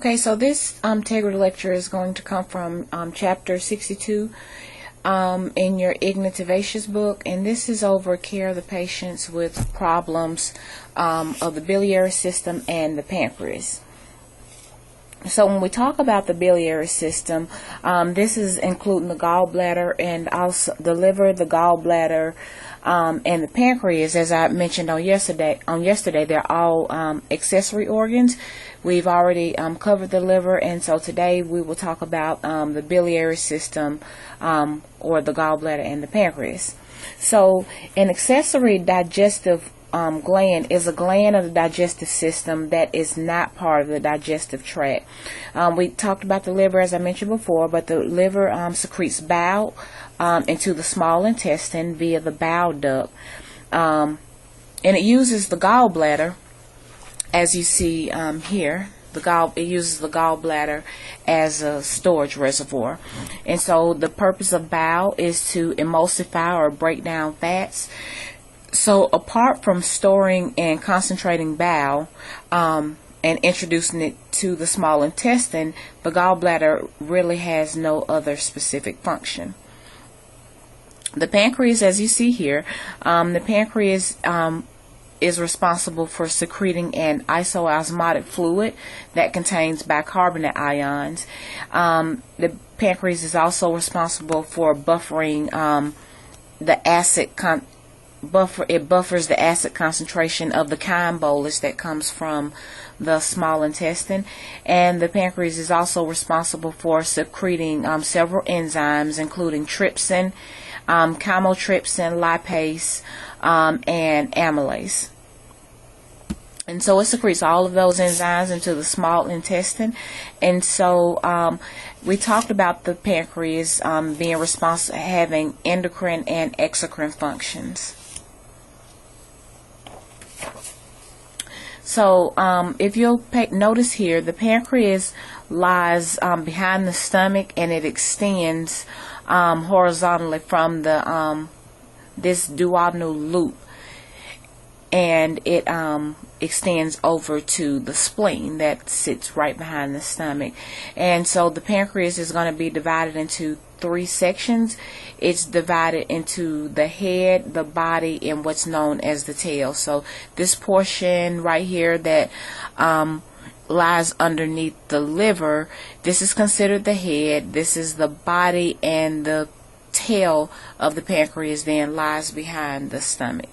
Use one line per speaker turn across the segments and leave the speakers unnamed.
Okay, so this integrity lecture is going to come from chapter 62 in your Ignativacious book, and this is over care of the patients with problems of the biliary system and the pancreas. So when we talk about the biliary system, this is including the gallbladder and also the liver, the gallbladder, and the pancreas. As I mentioned on yesterday, they're all accessory organs. We've already covered the liver, and so today we will talk about the biliary system, or the gallbladder and the pancreas. So an accessory digestive gland is a gland of the digestive system that is not part of the digestive tract. We talked about the liver, as I mentioned before, but the liver secretes bile into the small intestine via the bile duct, and it uses the gallbladder, as you see here. It uses the gallbladder as a storage reservoir, and so the purpose of bile is to emulsify or break down fats. So apart from storing and concentrating bile and introducing it to the small intestine, the gallbladder really has no other specific function. The pancreas, as you see here, the pancreas is responsible for secreting an isoosmotic fluid that contains bicarbonate ions. The pancreas is also responsible for buffering the acid it buffers the acid concentration of the chyme bolus that comes from the small intestine, and the pancreas is also responsible for secreting several enzymes, including trypsin, chymotrypsin, lipase, and amylase. And so it secretes all of those enzymes into the small intestine. And so we talked about the pancreas being responsible, having endocrine and exocrine functions. So if you'll notice here, the pancreas lies behind the stomach, and it extends horizontally from the this duodenal loop, and it extends over to the spleen that sits right behind the stomach. And so the pancreas is going to be divided into three sections. It's divided into the head, the body, and what's known as the tail. So this portion right here that lies underneath the liver, this is considered the head. This is the body, and the tail of the pancreas then lies behind the stomach.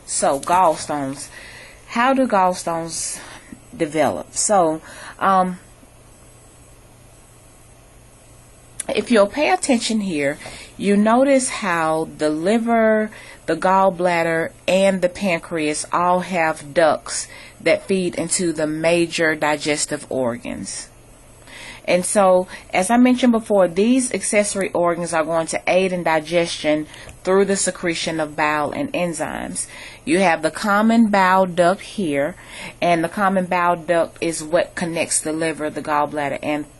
So gallstones. How do gallstones develop? So if you'll pay attention here, you notice how the liver, the gallbladder, and the pancreas all have ducts that feed into the major digestive organs. And so, as I mentioned before, these accessory organs are going to aid in digestion through the secretion of bile and enzymes. You have the common bile duct here, and the common bile duct is what connects the liver, the gallbladder,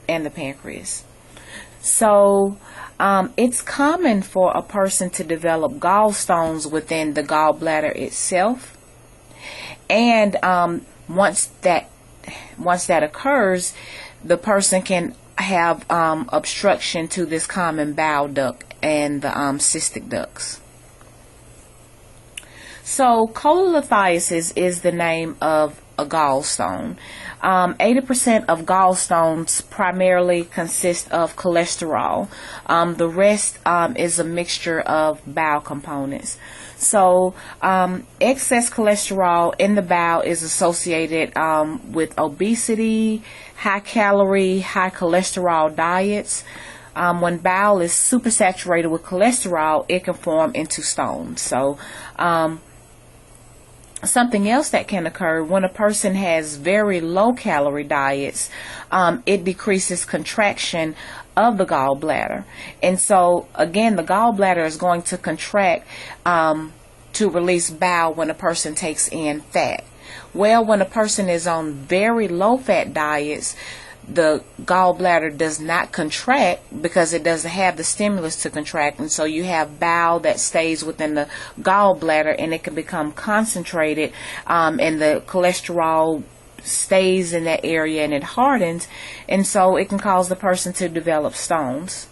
and the pancreas. So it's common for a person to develop gallstones within the gallbladder itself, and once that occurs, the person can have obstruction to this common bile duct and the cystic ducts. So cholelithiasis is the name of a gallstone. 80% of gallstones primarily consist of cholesterol. The rest is a mixture of bile components. So excess cholesterol in the bile is associated with obesity, high calorie, high cholesterol diets. When bile is supersaturated with cholesterol, it can form into stones. So something else that can occur when a person has very low calorie diets, it decreases contraction of the gallbladder. And so again, the gallbladder is going to contract to release bile when a person takes in fat. Well, when a person is on very low fat diets, the gallbladder does not contract because it doesn't have the stimulus to contract, and so you have bile that stays within the gallbladder, and it can become concentrated, and the cholesterol stays in that area and it hardens, and so it can cause the person to develop stones.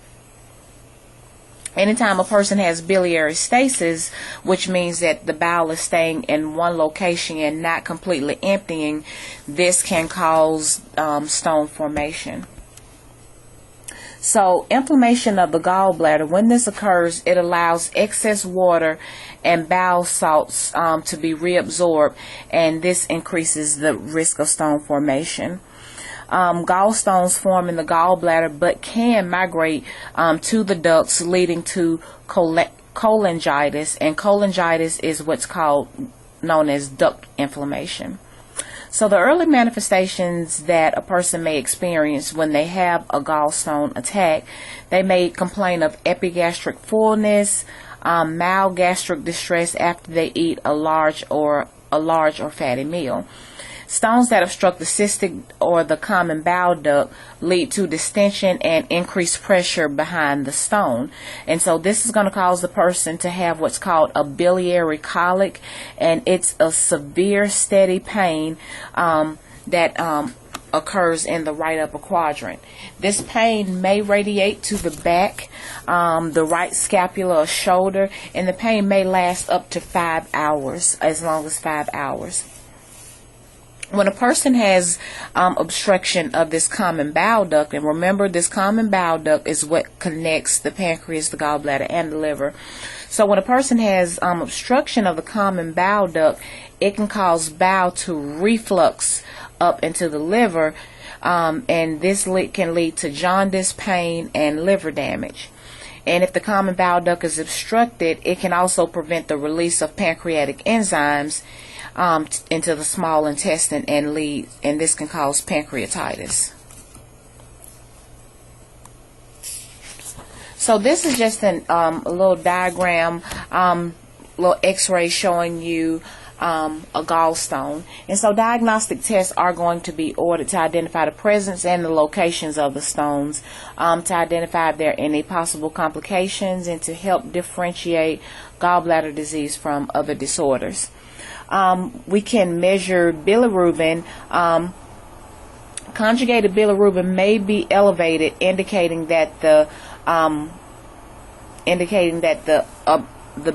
Anytime a person has biliary stasis, which means that the bowel is staying in one location and not completely emptying, this can cause stone formation. So inflammation of the gallbladder, when this occurs, it allows excess water and bowel salts to be reabsorbed, and this increases the risk of stone formation. Gallstones form in the gallbladder but can migrate to the ducts, leading to cholangitis, and cholangitis is what's known as duct inflammation. So the early manifestations that a person may experience when they have a gallstone attack, they may complain of epigastric fullness, mild gastric distress after they eat a large or fatty meal. Stones that obstruct the cystic or the common bile duct lead to distension and increased pressure behind the stone. And so this is going to cause the person to have what's called a biliary colic, and it's a severe steady pain that occurs in the right upper quadrant. This pain may radiate to the back, the right scapula or shoulder, and the pain may last up to 5 hours, as long as 5 hours. When a person has obstruction of this common bile duct, and remember, this common bile duct is what connects the pancreas, the gallbladder, and the liver. So when a person has obstruction of the common bile duct, it can cause bile to reflux up into the liver, and this can lead to jaundice, pain, and liver damage. And if the common bile duct is obstructed, it can also prevent the release of pancreatic enzymes into the small intestine, and this can cause pancreatitis. So this is just a little diagram, little x-ray showing you a gallstone. And so diagnostic tests are going to be ordered to identify the presence and the locations of the stones, to identify if there are any possible complications, and to help differentiate gallbladder disease from other disorders. We can measure bilirubin. Conjugated bilirubin may be elevated, indicating that the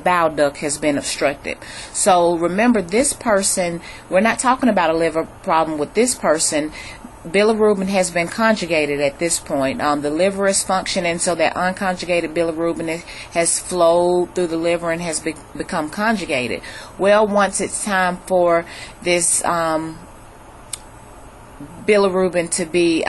bile duct has been obstructed. So remember, this person, we're not talking about a liver problem with this person. Bilirubin has been conjugated at this point. The liver is functioning, so that unconjugated bilirubin has flowed through the liver and has become conjugated. Well, once it's time for this bilirubin to be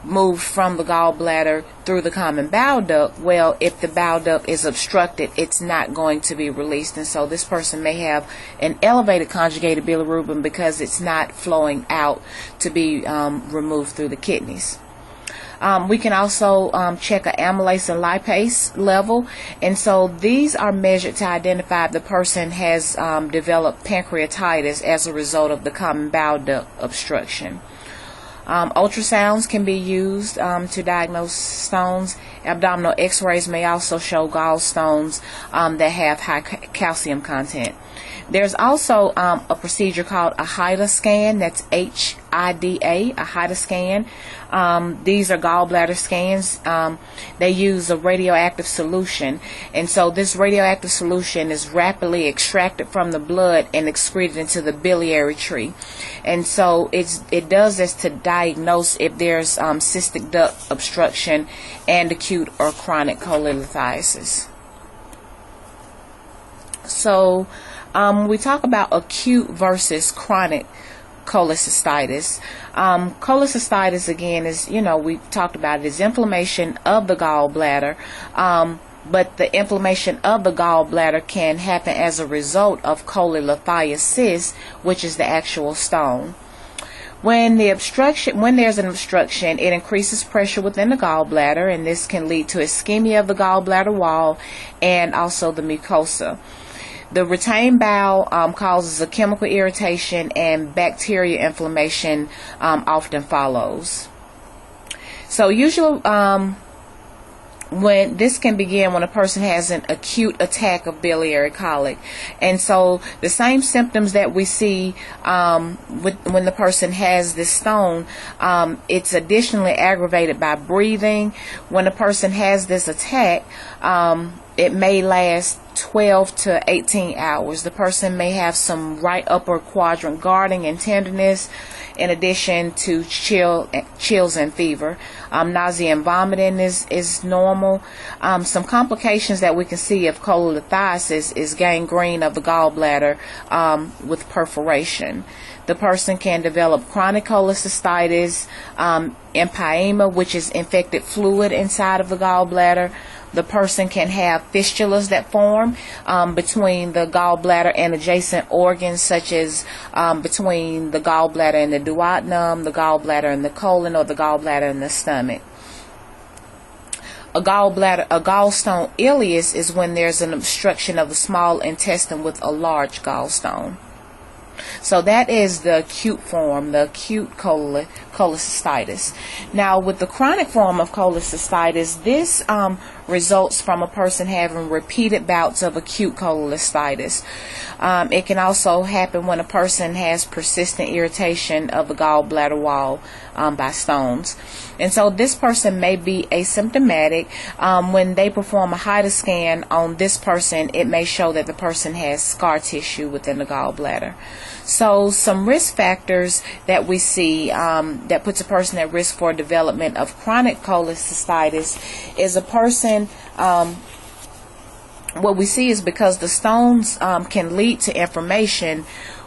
moved from the gallbladder through the common bile duct, well, if the bile duct is obstructed, it's not going to be released, and so this person may have an elevated conjugated bilirubin because it's not flowing out to be removed through the kidneys. We can also check an amylase and lipase level, and so these are measured to identify if the person has developed pancreatitis as a result of the common bile duct obstruction. Ultrasounds can be used to diagnose stones. Abdominal x-rays may also show gallstones that have high calcium content. There's also a procedure called a HIDA scan. That's H-I-D-A, a HIDA scan. These are gallbladder scans. They use a radioactive solution, and so this radioactive solution is rapidly extracted from the blood and excreted into the biliary tree. And so it does this to diagnose if there's cystic duct obstruction and acute or chronic cholelithiasis. So we talk about acute versus chronic cholecystitis. Cholecystitis, again, is, we talked about it, is inflammation of the gallbladder, but the inflammation of the gallbladder can happen as a result of cholelithiasis, which is the actual stone. When there's an obstruction, it increases pressure within the gallbladder, and this can lead to ischemia of the gallbladder wall and also the mucosa. The retained bowel causes a chemical irritation, and bacteria inflammation often follows. So usually when this can begin when a person has an acute attack of biliary colic. And so the same symptoms that we see when the person has this stone, it's additionally aggravated by breathing. When a person has this attack, it may last 12 to 18 hours. The person may have some right upper quadrant guarding and tenderness, in addition to chills and fever. Nausea and vomiting is normal. Some complications that we can see of cholelithiasis is gangrene of the gallbladder with perforation. The person can develop chronic cholecystitis, empyema, which is infected fluid inside of the gallbladder. The person can have fistulas that form between the gallbladder and adjacent organs, such as between the gallbladder and the duodenum, the gallbladder and the colon, or the gallbladder and the stomach. A gallstone ileus is when there's an obstruction of the small intestine with a large gallstone. So that is the acute form, the acute cholecystitis. Now, with the chronic form of cholecystitis, this results from a person having repeated bouts of acute cholecystitis. It can also happen when a person has persistent irritation of the gallbladder wall by stones. And so this person may be asymptomatic. When they perform a HIDA scan on this person, it may show that the person has scar tissue within the gallbladder. So some risk factors that we see that puts a person at risk for development of chronic cholecystitis is a person, what we see is because the stones can lead to inflammation,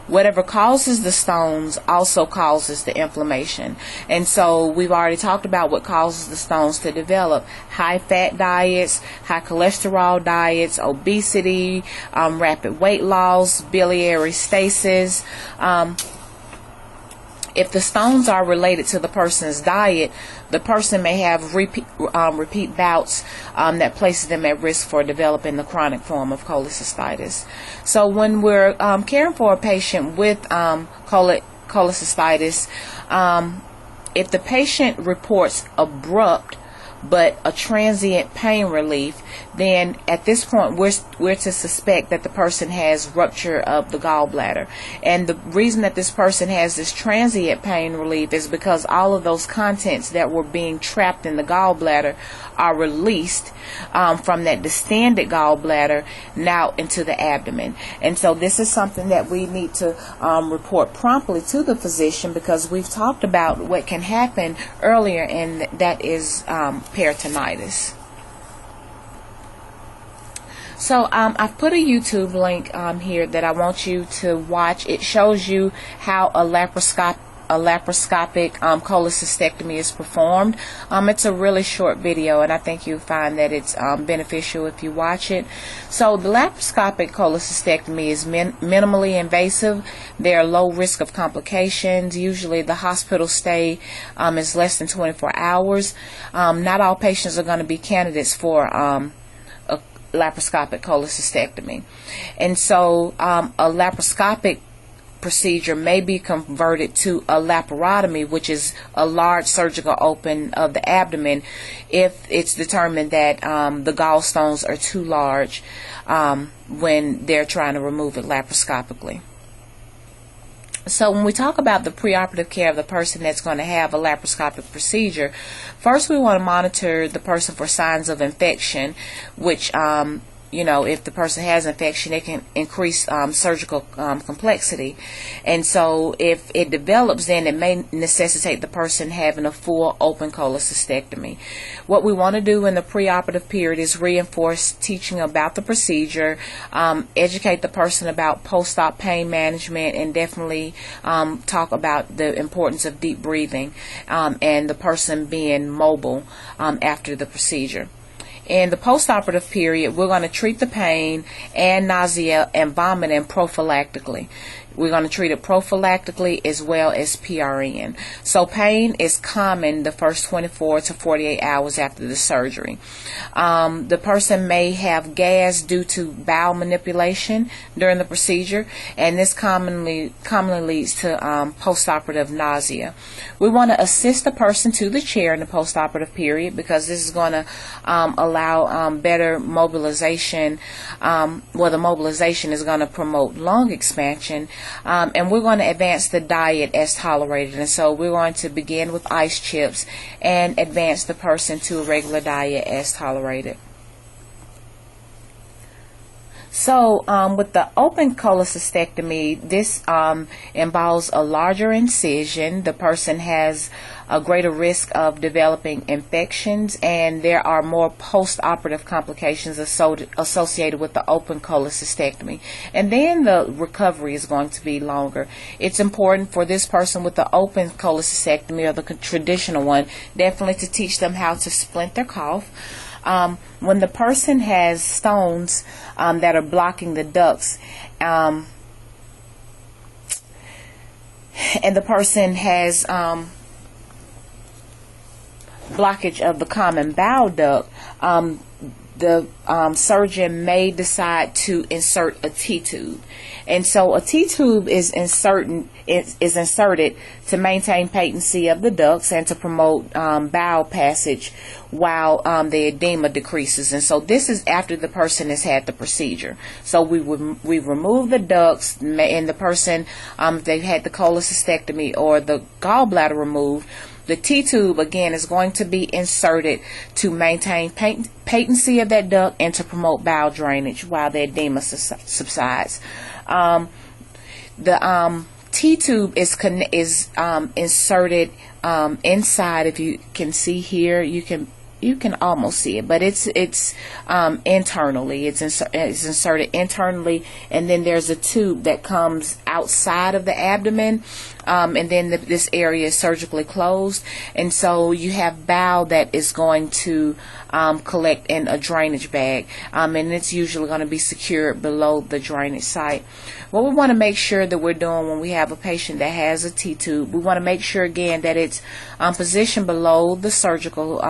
whatever causes the stones also causes the inflammation. And so we've already talked about what causes the stones to develop: high fat diets, high cholesterol diets, obesity, rapid weight loss, biliary stasis. If the stones are related to the person's diet, the person may have repeat bouts that places them at risk for developing the chronic form of cholecystitis. So when we're caring for a patient with cholecystitis, if the patient reports abrupt but a transient pain relief, then at this point we're to suspect that the person has rupture of the gallbladder. And the reason that this person has this transient pain relief is because all of those contents that were being trapped in the gallbladder are released from that distended gallbladder now into the abdomen. And so this is something that we need to report promptly to the physician, because we've talked about what can happen earlier, and that is peritonitis. So I've put a YouTube link here that I want you to watch. It shows you how a laparoscopic cholecystectomy is performed. It's a really short video, and I think you'll find that it's beneficial if you watch it. So the laparoscopic cholecystectomy is minimally invasive. There are low risk of complications. Usually the hospital stay is less than 24 hours. Not all patients are going to be candidates for a laparoscopic cholecystectomy. And so a laparoscopic procedure may be converted to a laparotomy, which is a large surgical open of the abdomen, if it's determined that the gallstones are too large when they're trying to remove it laparoscopically. So when we talk about the preoperative care of the person that's going to have a laparoscopic procedure, first we want to monitor the person for signs of infection, which if the person has infection, it can increase surgical complexity. And so if it develops, then it may necessitate the person having a full open cholecystectomy. What we want to do in the preoperative period is reinforce teaching about the procedure, educate the person about post-op pain management, and definitely talk about the importance of deep breathing and the person being mobile after the procedure. in the postoperative period, we're going to treat the pain and nausea and vomiting prophylactically. We're going to treat it prophylactically as well as PRN. So pain is common the first 24 to 48 hours after the surgery. The person may have gas due to bowel manipulation during the procedure, and this commonly leads to postoperative nausea. We want to assist the person to the chair in the postoperative period because this is going to allow better mobilization. The mobilization is going to promote lung expansion. And we're going to advance the diet as tolerated, and so we're going to begin with ice chips and advance the person to a regular diet as tolerated. So with the open cholecystectomy, this involves a larger incision. The person has a greater risk of developing infections, and there are more post-operative complications associated with the open cholecystectomy. And then the recovery is going to be longer. It's important for this person with the open cholecystectomy, or the traditional one, definitely to teach them how to splint their cough. When the person has stones that are blocking the ducts, and the person has blockage of the common bowel duct, the surgeon may decide to insert a T-tube. And so a T-tube is inserted to maintain patency of the ducts and to promote bowel passage while the edema decreases. And so this is after the person has had the procedure. So we remove the ducts, and the person, if they've had the cholecystectomy or the gallbladder removed, the T-tube again is going to be inserted to maintain patency of that duct and to promote bowel drainage while the edema subsides. The T-tube is inserted inside. If you can see here, you can almost see it, but it's internally. It's inserted internally, and then there's a tube that comes outside of the abdomen, and then this area is surgically closed, and so you have bowel that is going to collect in a drainage bag, and it's usually going to be secured below the drainage site. What we want to make sure that we're doing when we have a patient that has a T-tube, we want to make sure again that it's positioned below the surgical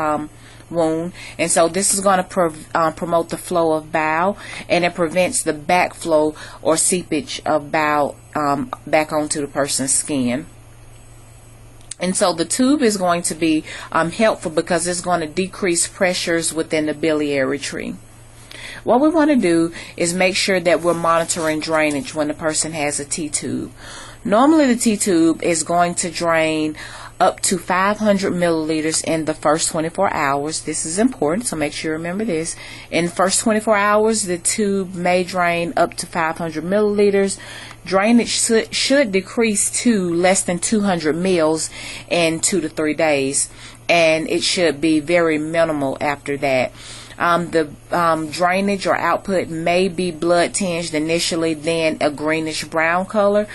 wound, and so this is going to promote the flow of bowel, and it prevents the backflow or seepage of bowel back onto the person's skin. And so the tube is going to be helpful because it's going to decrease pressures within the biliary tree. What we want to do is make sure that we're monitoring drainage when the person has a T-tube. Normally the T-tube is going to drain up to 500 milliliters in the first 24 hours. This is important, so make sure you remember this. In the first 24 hours, the tube may drain up to 500 milliliters. Drainage should decrease to less than 200 mils in 2 to 3 days, and it should be very minimal after that. The drainage or output may be blood tinged initially, then a greenish brown color.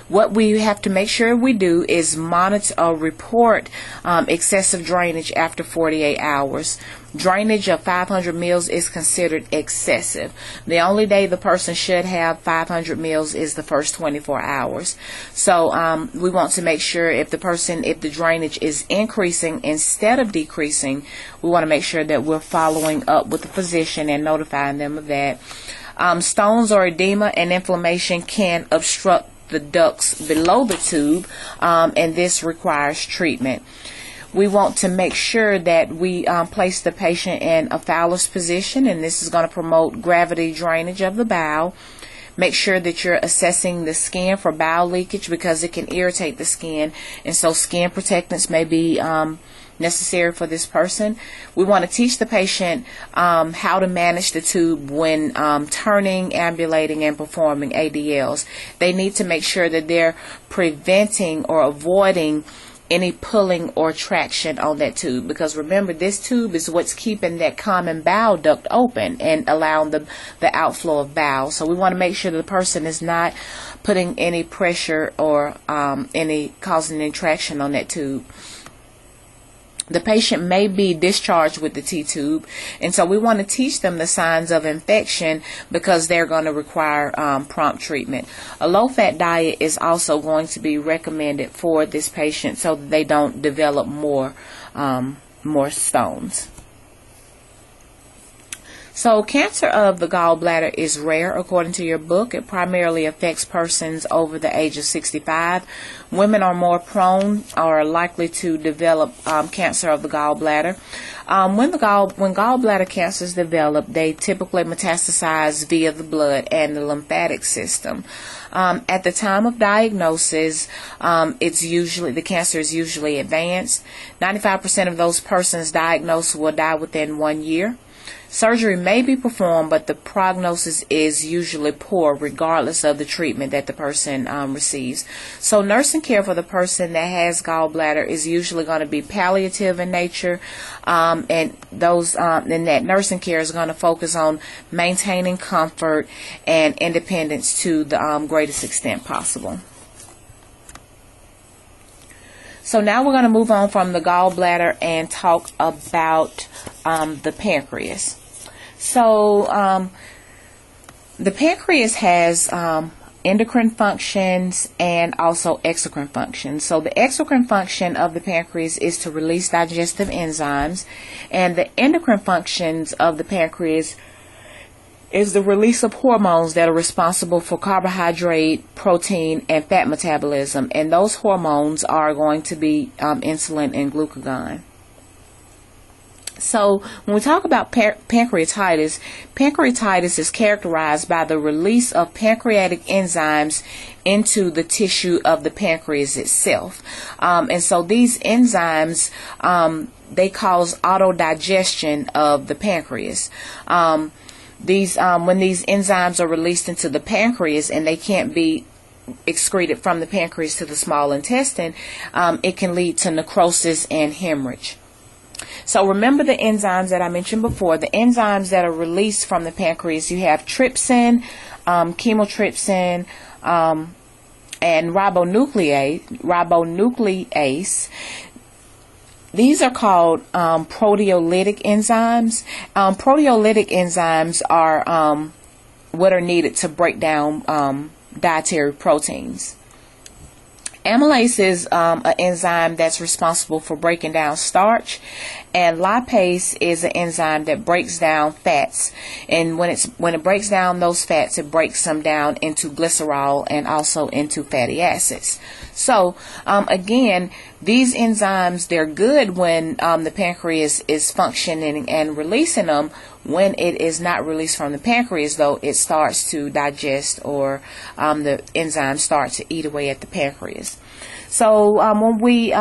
What we have to make sure we do is monitor or report excessive drainage after 48 hours. Drainage of 500 mils is considered excessive. The only day the person should have 500 mils is the first 24 hours. So we want to make sure if the drainage is increasing instead of decreasing, we want to make sure that we're following up with the physician and notifying them of that. Stones or edema and inflammation can obstruct the ducts below the tube, and this requires treatment. We want to make sure that we place the patient in a Fowler's position, and this is going to promote gravity drainage of the bowel. Make sure that you're assessing the skin for bowel leakage because it can irritate the skin, and so skin protectants may be necessary for this person. We want to teach the patient how to manage the tube when turning, ambulating, and performing ADLs. They need to make sure that they're preventing or avoiding any pulling or traction on that tube, because remember, this tube is what's keeping that common bowel duct open and allowing the outflow of bowel. So we want to make sure that the person is not putting any pressure or causing any traction on that tube. the patient may be discharged with the T-tube, and so we want to teach them the signs of infection because they're going to require prompt treatment. A low-fat diet is also going to be recommended for this patient so that they don't develop more stones. So cancer of the gallbladder is rare according to your book. It primarily affects persons over the age of 65. Women are more prone or likely to develop cancer of the gallbladder. When gallbladder cancers develop, they typically metastasize via the blood and the lymphatic system. At the time of diagnosis, the cancer is usually advanced. 95% of those persons diagnosed will die within 1 year. Surgery may be performed, but the prognosis is usually poor regardless of the treatment that the person receives. So nursing care for the person that has gallbladder is usually going to be palliative in nature, and that nursing care is going to focus on maintaining comfort and independence to the greatest extent possible. So now we're going to move on from the gallbladder and talk about the pancreas. So the pancreas has endocrine functions and also exocrine functions. So the exocrine function of the pancreas is to release digestive enzymes, and the endocrine functions of the pancreas is the release of hormones that are responsible for carbohydrate, protein, and fat metabolism. And those hormones are going to be insulin and glucagon. So when we talk about pancreatitis, pancreatitis is characterized by the release of pancreatic enzymes into the tissue of the pancreas itself. And so these enzymes, they cause autodigestion of the pancreas. When these enzymes are released into the pancreas and they can't be excreted from the pancreas to the small intestine, it can lead to necrosis and hemorrhage. So remember the enzymes that I mentioned before. The enzymes that are released from the pancreas, you have trypsin, chymotrypsin, and ribonuclease. These are called proteolytic enzymes. Proteolytic enzymes are what are needed to break down dietary proteins. Amylase is an enzyme that's responsible for breaking down starch, and lipase is an enzyme that breaks down fats. And when it breaks down those fats, it breaks them down into glycerol and also into fatty acids. So again, these enzymes, they're good when the pancreas is functioning and releasing them. When it is not released from the pancreas, though, it starts to digest, or the enzymes start to eat away at the pancreas. So when we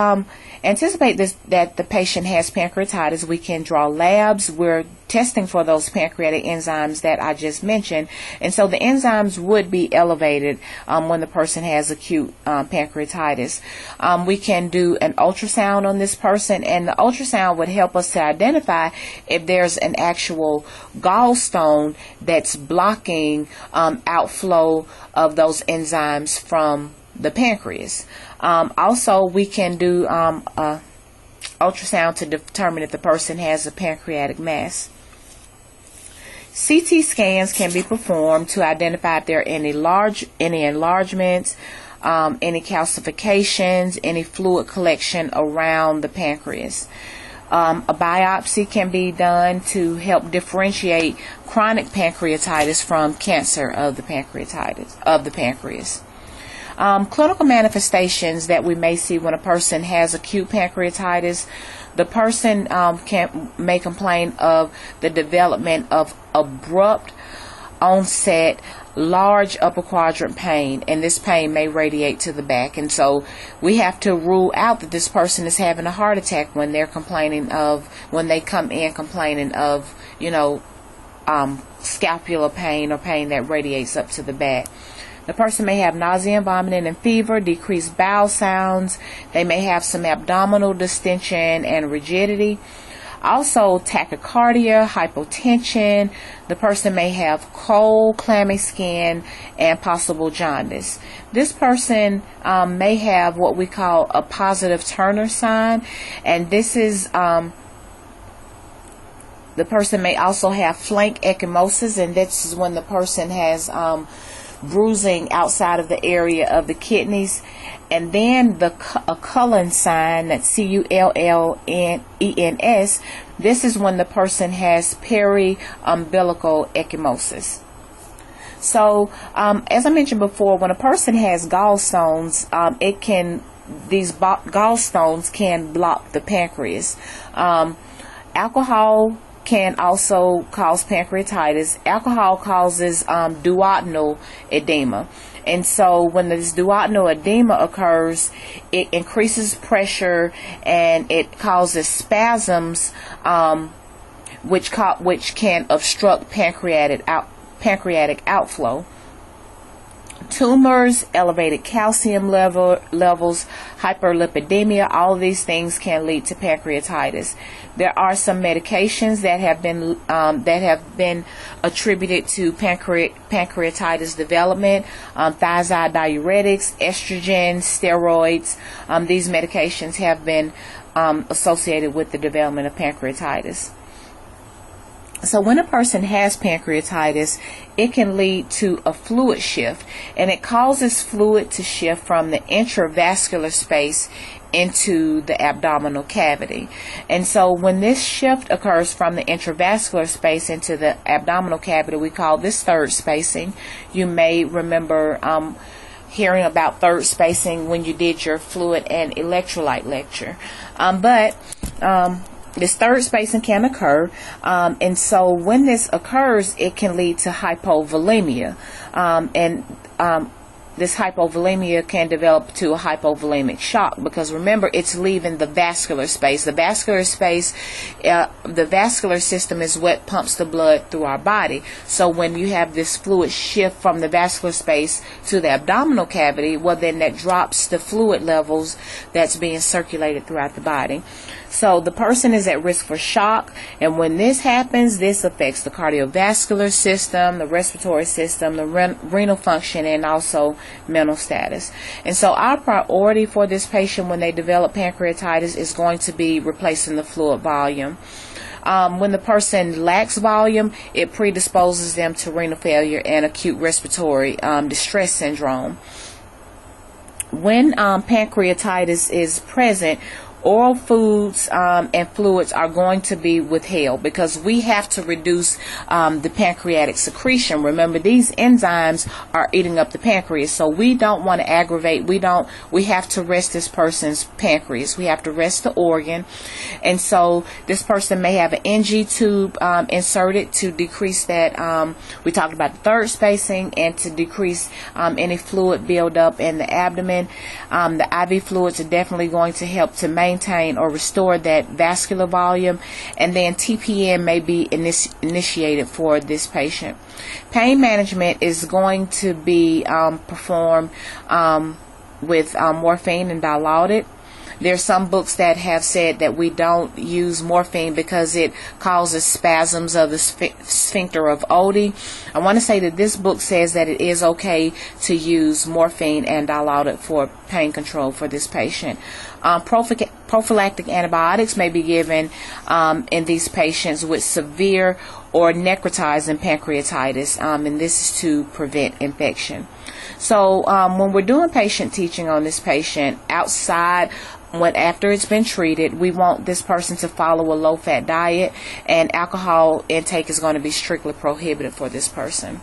anticipate that the patient has pancreatitis, we can draw labs. We're testing for those pancreatic enzymes that I just mentioned, and so the enzymes would be elevated when the person has acute pancreatitis. We can do an ultrasound on this person, and the ultrasound would help us to identify if there's an actual gallstone that's blocking outflow of those enzymes from the pancreas. Also, we can do ultrasound to determine if the person has a pancreatic mass. CT scans can be performed to identify if there are any enlargements, any calcifications, any fluid collection around the pancreas. A biopsy can be done to help differentiate chronic pancreatitis from cancer of the pancreas. Clinical manifestations that we may see when a person has acute pancreatitis: the person may complain of the development of abrupt onset large upper quadrant pain, and this pain may radiate to the back. And so we have to rule out that this person is having a heart attack when they come in complaining of, scapular pain or pain that radiates up to the back. The person may have nausea and vomiting and fever, decreased bowel sounds. They may have some abdominal distension and rigidity. Also tachycardia, hypotension. The person may have cold, clammy skin, and possible jaundice. This person may have what we call a positive Turner sign, and this is the person may also have flank ecchymosis, and this is when the person has bruising outside of the area of the kidneys. And then a Cullen sign, that's Cullens. This is when the person has peri-umbilical ecchymosis. So, as I mentioned before, when a person has gallstones, these gallstones can block the pancreas. Alcohol can also cause pancreatitis. Alcohol causes duodenal edema. And so when this duodenal edema occurs, it increases pressure and it causes spasms, which can obstruct pancreatic outflow. Tumors, elevated calcium levels, hyperlipidemia, all of these things can lead to pancreatitis. There are some medications that have been attributed to pancreatitis development. Thiazide diuretics, estrogen, steroids. These medications have been associated with the development of pancreatitis. So when a person has pancreatitis, it can lead to a fluid shift, and it causes fluid to shift from the intravascular space into the abdominal cavity. And so when this shift occurs from the intravascular space into the abdominal cavity, we call this third spacing. You may remember hearing about third spacing when you did your fluid and electrolyte lecture. This third spacing can occur, and so when this occurs, it can lead to hypovolemia, this hypovolemia can develop to a hypovolemic shock, because remember, it's leaving the vascular space. The vascular space, the vascular system is what pumps the blood through our body. So when you have this fluid shift from the vascular space to the abdominal cavity, well, then that drops the fluid levels that's being circulated throughout the body. So the person is at risk for shock, and when this happens, this affects the cardiovascular system, the respiratory system, the renal function, and also mental status. And so our priority for this patient when they develop pancreatitis is going to be replacing the fluid volume. When the person lacks volume, it predisposes them to renal failure and acute respiratory distress syndrome. When pancreatitis is present, oral foods and fluids are going to be withheld, because we have to reduce the pancreatic secretion. Remember, these enzymes are eating up the pancreas, so we don't want to aggravate. We have to rest this person's pancreas. We have to rest the organ, and so this person may have an NG tube inserted to decrease that. We talked about the third spacing, and to decrease any fluid buildup in the abdomen. The IV fluids are definitely going to help to maintain or restore that vascular volume, and then TPN may be initiated for this patient. Pain management is going to be performed with morphine and Dilaudid. There's some books that have said that we don't use morphine because it causes spasms of the sphincter of Oddi. I want to say that this book says that it is okay to use morphine and Dilaudid for pain control for this patient. Prophylactic antibiotics may be given in these patients with severe or necrotizing pancreatitis, and this is to prevent infection. So when we're doing patient teaching on this patient outside, after it's been treated, we want this person to follow a low-fat diet, and alcohol intake is going to be strictly prohibited for this person.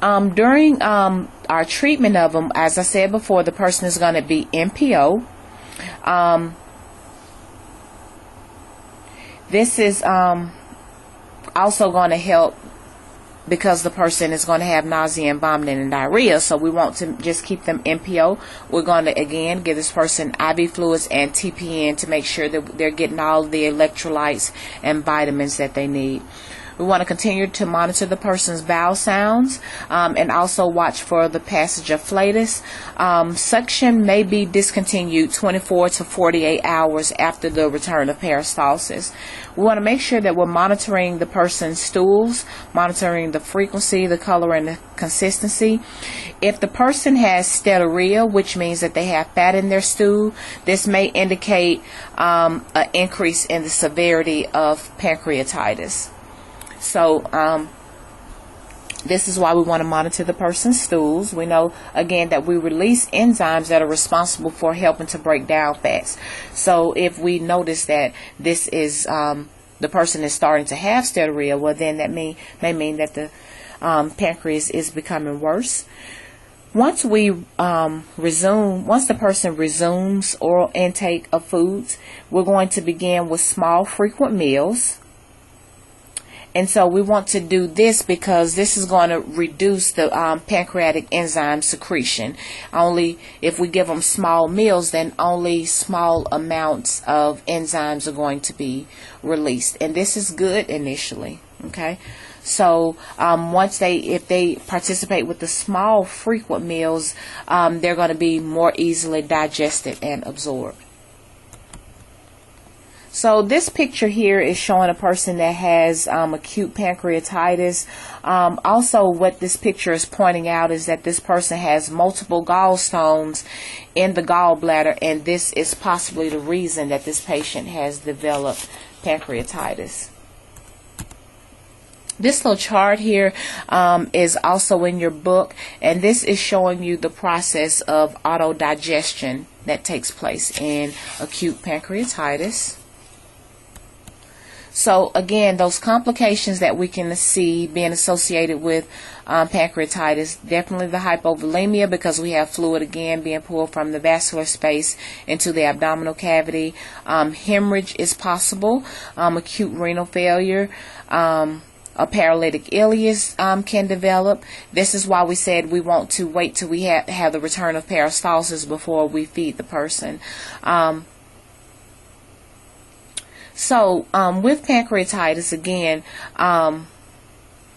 During our treatment of them, as I said before, the person is going to be NPO. This is also going to help because the person is going to have nausea and vomiting and diarrhea, so we want to just keep them NPO. We're going to again give this person IV fluids and TPN to make sure that they're getting all of the electrolytes and vitamins that they need. We want to continue to monitor the person's bowel sounds and also watch for the passage of flatus. Suction may be discontinued 24 to 48 hours after the return of peristalsis. We want to make sure that we're monitoring the person's stools, monitoring the frequency, the color, and the consistency. If the person has steatorrhea, which means that they have fat in their stool, this may indicate an increase in the severity of pancreatitis. So this is why we want to monitor the person's stools. We know, again, that we release enzymes that are responsible for helping to break down fats. So if we notice that this is the person is starting to have steatorrhea, well, then that may mean that the pancreas is becoming worse. Once the person resumes oral intake of foods, we're going to begin with small, frequent meals. And so we want to do this because this is going to reduce the pancreatic enzyme secretion. Only if we give them small meals, then only small amounts of enzymes are going to be released. And this is good initially, okay? So if they participate with the small, frequent meals, they're going to be more easily digested and absorbed. So this picture here is showing a person that has acute pancreatitis. Also, what this picture is pointing out is that this person has multiple gallstones in the gallbladder, and this is possibly the reason that this patient has developed pancreatitis. This little chart here is also in your book, and this is showing you the process of autodigestion that takes place in acute pancreatitis. So again, those complications that we can see being associated with pancreatitis, definitely the hypovolemia, because we have fluid again being pulled from the vascular space into the abdominal cavity. Hemorrhage is possible. Acute renal failure. A paralytic ileus can develop. This is why we said we want to wait till we have the return of peristalsis before we feed the person. So with pancreatitis, again,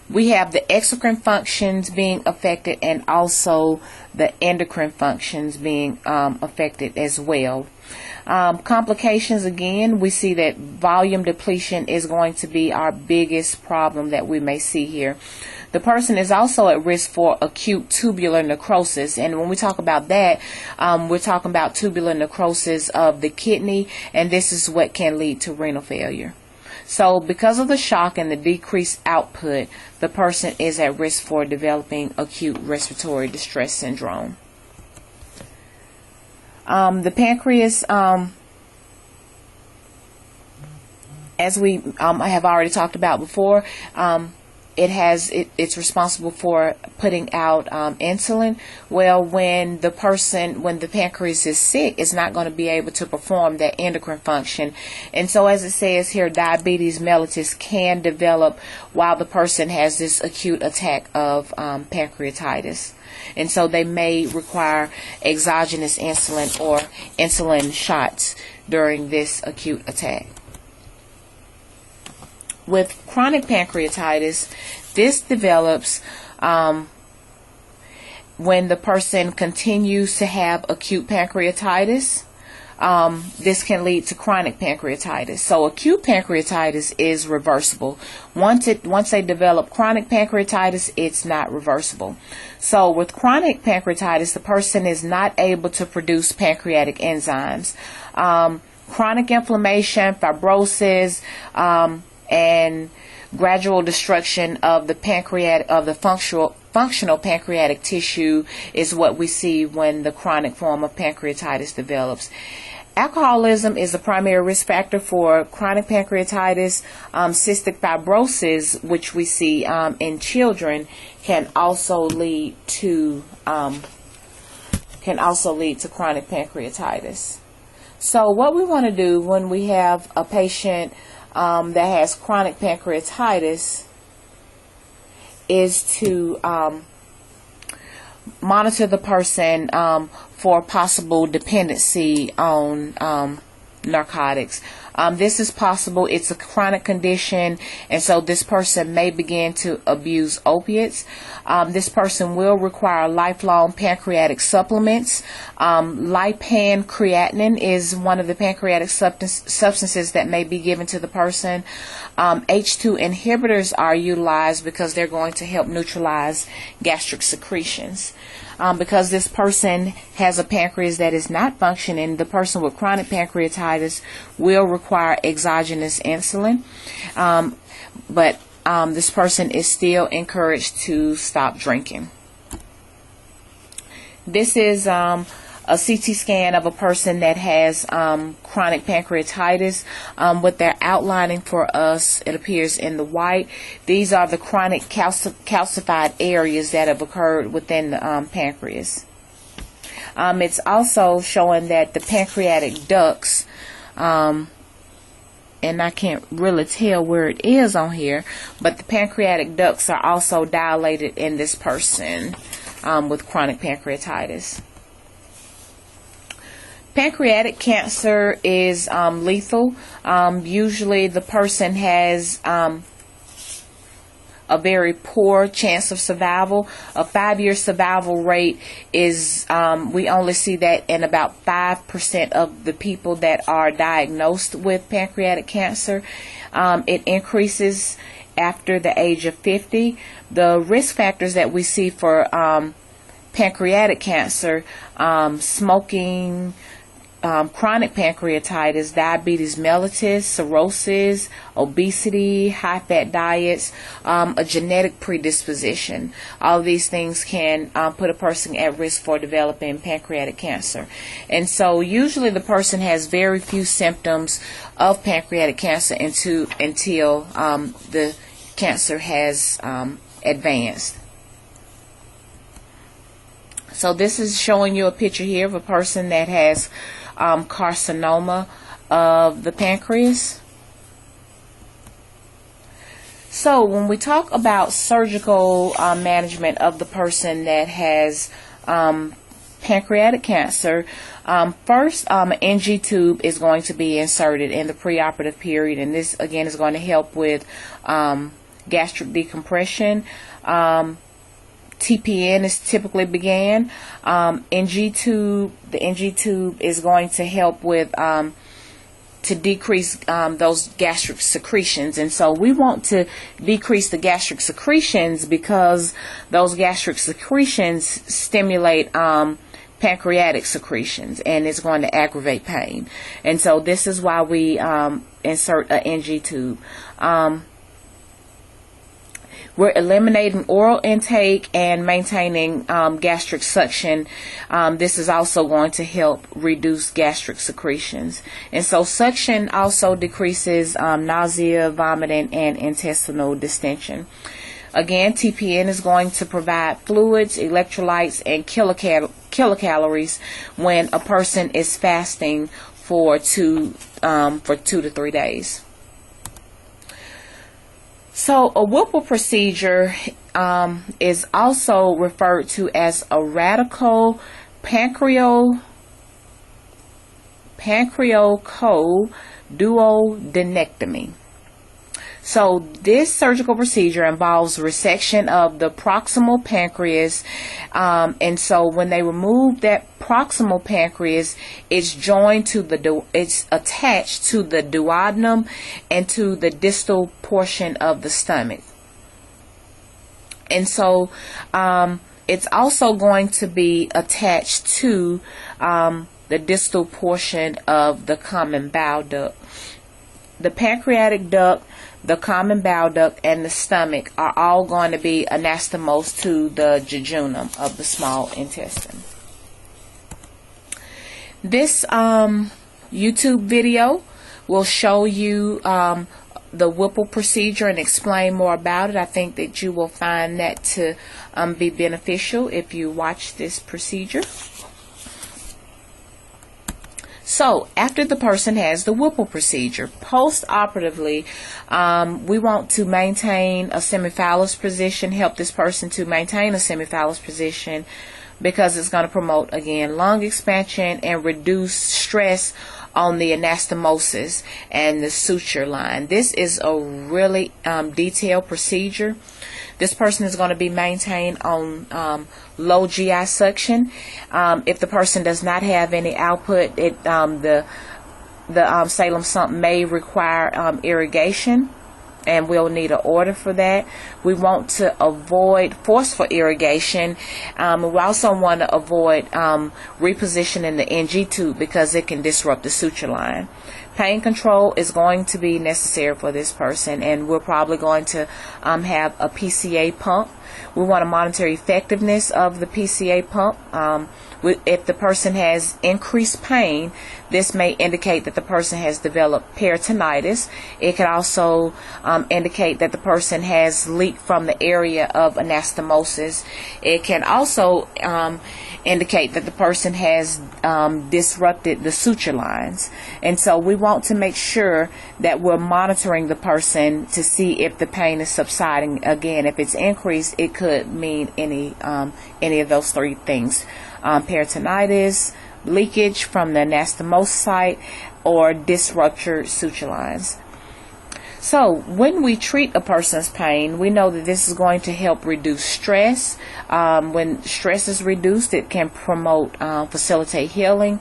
we have the exocrine functions being affected and also the endocrine functions being affected as well. Complications, again, we see that volume depletion is going to be our biggest problem that we may see here. The person is also at risk for acute tubular necrosis, and when we talk about that, we're talking about tubular necrosis of the kidney, and this is what can lead to renal failure. So because of the shock and the decreased output, the person is at risk for developing acute respiratory distress syndrome. The pancreas, as we have already talked about before, it's responsible for putting out insulin. Well, when the pancreas is sick, it's not going to be able to perform that endocrine function. And so, as it says here, diabetes mellitus can develop while the person has this acute attack of pancreatitis. And so they may require exogenous insulin or insulin shots during this acute attack. With chronic pancreatitis, this develops when the person continues to have acute pancreatitis. This can lead to chronic pancreatitis. So acute pancreatitis is reversible. Once they develop chronic pancreatitis, it's not reversible. So with chronic pancreatitis, the person is not able to produce pancreatic enzymes. Chronic inflammation, fibrosis, and gradual destruction of the functional pancreatic tissue is what we see when the chronic form of pancreatitis develops. Alcoholism is the primary risk factor for chronic pancreatitis. Cystic fibrosis, which we see in children, can also lead to chronic pancreatitis. So what we want to do when we have a patient that has chronic pancreatitis is to monitor the person for possible dependency on narcotics. This is possible. It's a chronic condition, and so this person may begin to abuse opiates. This person will require lifelong pancreatic supplements. Lipancreatinine is one of the pancreatic substances that may be given to the person. H2 inhibitors are utilized because they're going to help neutralize gastric secretions. Because this person has a pancreas that is not functioning, the person with chronic pancreatitis will require exogenous insulin. But this person is still encouraged to stop drinking. This is a CT scan of a person that has chronic pancreatitis. What they're outlining for us, it appears in the white. These are the chronic calcified areas that have occurred within the pancreas. It's also showing that the pancreatic ducts, and I can't really tell where it is on here, but the pancreatic ducts are also dilated in this person with chronic pancreatitis. Pancreatic cancer is lethal. Usually the person has a very poor chance of survival. A 5-year survival rate is, we only see that in about 5% of the people that are diagnosed with pancreatic cancer. It increases after the age of 50. The risk factors that we see for pancreatic cancer, smoking, chronic pancreatitis, diabetes mellitus, cirrhosis, obesity, high-fat diets, a genetic predisposition. All of these things can put a person at risk for developing pancreatic cancer. And so usually the person has very few symptoms of pancreatic cancer until the cancer has advanced. So this is showing you a picture here of a person that has carcinoma of the pancreas. So when we talk about surgical management of the person that has pancreatic cancer, first an NG tube is going to be inserted in the preoperative period, and this again is going to help with gastric decompression. TPN is typically began. The NG tube is going to help with to decrease those gastric secretions, and so we want to decrease the gastric secretions because those gastric secretions stimulate pancreatic secretions, and it's going to aggravate pain. And so this is why we insert an NG tube. We're eliminating oral intake and maintaining gastric suction. This is also going to help reduce gastric secretions. And so suction also decreases nausea, vomiting, and intestinal distension. Again, TPN is going to provide fluids, electrolytes, and kilocalories when a person is fasting for 2 to 3 days. So a Whipple procedure is also referred to as a radical pancreacoduodenectomy. So this surgical procedure involves resection of the proximal pancreas, and so when they remove that proximal pancreas, it's attached to the duodenum and to the distal portion of the stomach. And so it's also going to be attached to the distal portion of the common bile duct. The pancreatic duct, the common bile duct, and the stomach are all going to be anastomosed to the jejunum of the small intestine. This YouTube video will show you the Whipple procedure and explain more about it. I think that you will find that to be beneficial if you watch this procedure. So, after the person has the Whipple procedure, post-operatively, we want to maintain a semiphallus position, help this person to maintain a semiphallus position, because it's going to promote, again, lung expansion and reduce stress on the anastomosis and the suture line. This is a really detailed procedure. This person is going to be maintained on low GI suction. If the person does not have any output, the Salem sump may require irrigation, and we'll need an order for that. We want to avoid forceful irrigation. We also want to avoid repositioning the NG tube because it can disrupt the suture line. Pain control is going to be necessary for this person, and we're probably going to have a PCA pump. We want to monitor effectiveness of the PCA pump. If the person has increased pain, this may indicate that the person has developed peritonitis. It can also indicate that the person has leaked from the area of anastomosis. It can also indicate that the person has disrupted the suture lines. And so we want to make sure that we're monitoring the person to see if the pain is subsiding. Again, if it's increased, it could mean any of those three things. Peritonitis, leakage from the anastomosis site, or disruptured suture lines. So when we treat a person's pain, we know that this is going to help reduce stress. When stress is reduced, it can facilitate healing.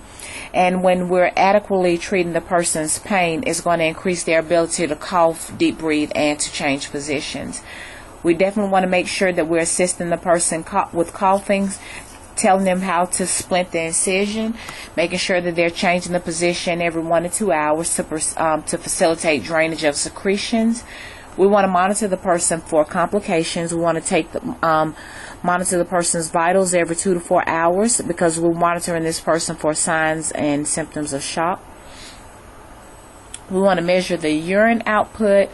And when we're adequately treating the person's pain, it's going to increase their ability to cough, deep breathe, and to change positions. We definitely want to make sure that we're assisting the person with coughing, telling them how to splint the incision, making sure that they're changing the position every 1 to 2 hours to facilitate drainage of secretions. We want to monitor the person for complications. We want to monitor the person's vitals every 2 to 4 hours because we're monitoring this person for signs and symptoms of shock. We want to measure the urine output,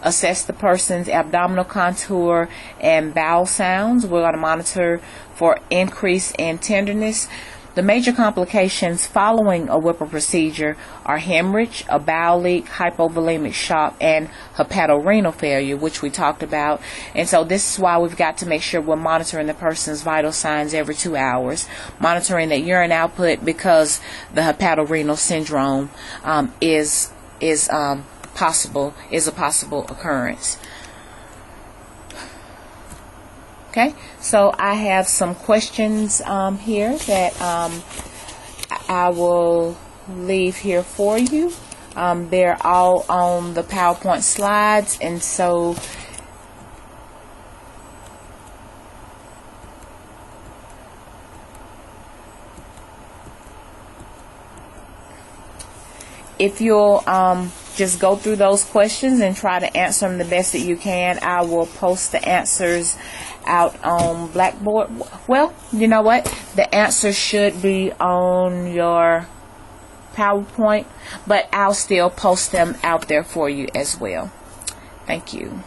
assess the person's abdominal contour and bowel sounds. We're going to monitor for increase in tenderness. The major complications following a Whipper procedure are hemorrhage, a bowel leak, hypovolemic shock, and hepatorenal failure, which we talked about. And so this is why we've got to make sure we're monitoring the person's vital signs every 2 hours, monitoring the urine output because the hepatorenal syndrome is a possible occurrence. Okay, so I have some questions here that I will leave here for you. They're all on the PowerPoint slides, and so if you'll just go through those questions and try to answer them the best that you can, I will post the answers out on Blackboard. Well, you know what? The answers should be on your PowerPoint, but I'll still post them out there for you as well. Thank you.